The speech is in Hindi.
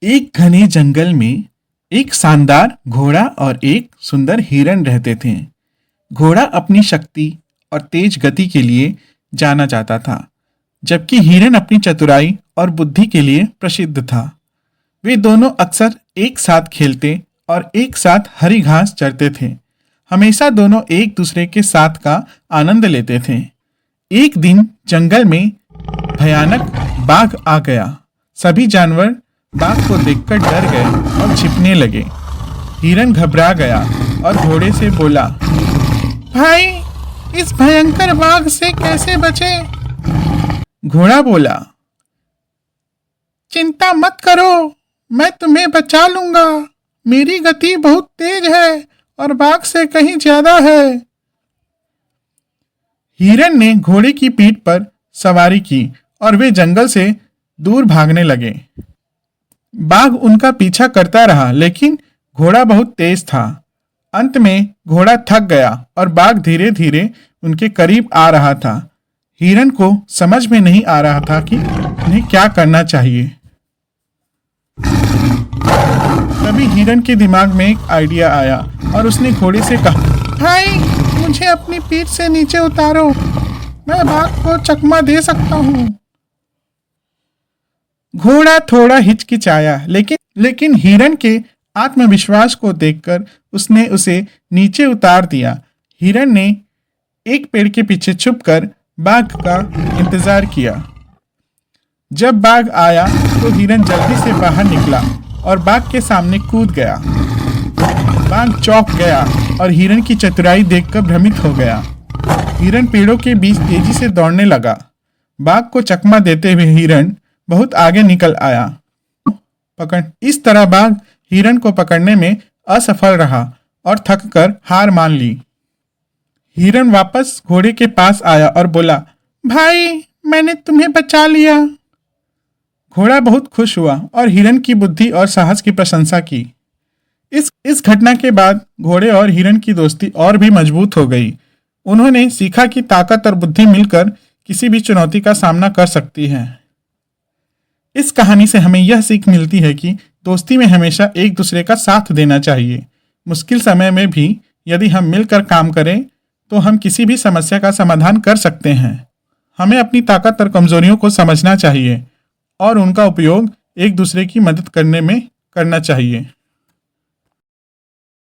एक घने जंगल में एक शानदार घोड़ा और एक सुंदर हिरन रहते थे। घोड़ा अपनी शक्ति और तेज गति के लिए जाना जाता था, जबकि हिरन अपनी चतुराई और बुद्धि के लिए प्रसिद्ध था। वे दोनों अक्सर एक साथ खेलते और एक साथ हरी घास चरते थे। हमेशा दोनों एक दूसरे के साथ का आनंद लेते थे। एक दिन जंगल में भयानक बाघ आ गया। सभी जानवर बाघ को देखकर डर गए और छिपने लगे। हिरन घबरा गया और घोड़े से बोला, भाई, इस भयंकर बाघ से कैसे बचे? घोड़ा बोला, चिंता मत करो, मैं तुम्हें बचा लूंगा। मेरी गति बहुत तेज है और बाघ से कहीं ज्यादा है। हिरन ने घोड़े की पीठ पर सवारी की और वे जंगल से दूर भागने लगे। बाघ उनका पीछा करता रहा, लेकिन घोड़ा बहुत तेज था। अंत में घोड़ा थक गया और बाघ धीरे धीरे उनके करीब आ रहा था। हिरन को समझ में नहीं आ रहा था कि उन्हें क्या करना चाहिए। तभी हिरन के दिमाग में एक आइडिया आया और उसने घोड़े से कहा, भाई, मुझे अपनी पीठ से नीचे उतारो, मैं बाघ को चकमा दे सकता हूँ। घोड़ा थोड़ा हिचकिचाया, लेकिन हिरन के आत्मविश्वास को देखकर उसने उसे नीचे उतार दिया। हिरन ने एक पेड़ के पीछे छुपकर बाघ का इंतजार किया। जब बाघ आया तो हिरन जल्दी से बाहर निकला और बाघ के सामने कूद गया। बाघ चौंक गया और हिरन की चतुराई देखकर भ्रमित हो गया। हिरन पेड़ों के बीच तेजी से दौड़ने लगा। बाघ को चकमा देते हुए हिरन बहुत आगे निकल आया। इस तरह बाघ हिरन को पकड़ने में असफल रहा और थककर हार मान ली। हिरन वापस घोड़े के पास आया और बोला, भाई, मैंने तुम्हें बचा लिया। घोड़ा बहुत खुश हुआ और हिरन की बुद्धि और साहस की प्रशंसा की। इस घटना के बाद घोड़े और हिरन की दोस्ती और भी मजबूत हो गई। उन्होंने सीखा कि ताकत और बुद्धि मिलकर किसी भी चुनौती का सामना कर सकती है। इस कहानी से हमें यह सीख मिलती है कि दोस्ती में हमेशा एक दूसरे का साथ देना चाहिए। मुश्किल समय में भी यदि हम मिलकर काम करें तो हम किसी भी समस्या का समाधान कर सकते हैं। हमें अपनी ताकत और कमजोरियों को समझना चाहिए और उनका उपयोग एक दूसरे की मदद करने में करना चाहिए।